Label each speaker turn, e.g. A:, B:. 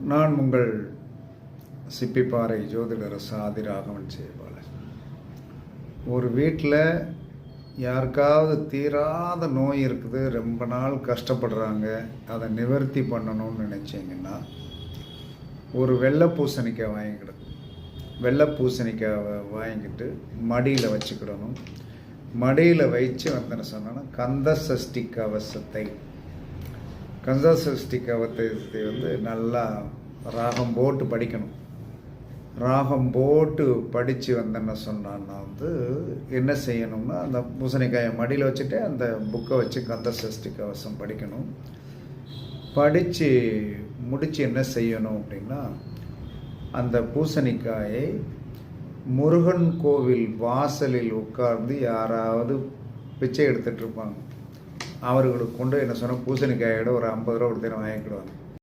A: நான் உங்கள் சிப்பிப்பாறை ஜோதிடர் சாதி ராகவன் செய்வாளர். ஒரு வீட்டில் யாருக்காவது தீராத நோய் இருக்குது, ரொம்ப நாள் கஷ்டப்படுறாங்க, அதை நிவர்த்தி பண்ணணும்னு நினச்சிங்கன்னா ஒரு வெள்ளை பூசணிக்காய் வாங்கிக்கிடும். வெள்ளை பூசணிக்காவை வாங்கிட்டு மடியில் வச்சுக்கிடணும். மடியில் வச்சு வந்தேன்னு சொன்னோன்னா கந்த சஷ்டி கவசத்தை நல்லா ராகம் போட்டு படிக்கணும். ராகம் போட்டு படித்து வந்தேன்னு சொன்னான்னா என்ன செய்யணும்னா, அந்த பூசணிக்காயை மடியில் வச்சுட்டு அந்த புக்கை வச்சு கந்த சஷ்டி கவசம் படிக்கணும். படித்து முடித்து என்ன செய்யணும் அப்படின்னா, அந்த பூசணிக்காயை முருகன் கோவில் வாசலில் உட்கார்ந்து யாராவது பிச்சை எடுத்துகிட்டு இருப்பாங்க, அவர்களுக்கு கொண்டு என்ன சொன்னால் பூசணிக்காயோட ஒரு 50 ரூபா கொடுத்து வாங்கிக்கிடுவாங்க.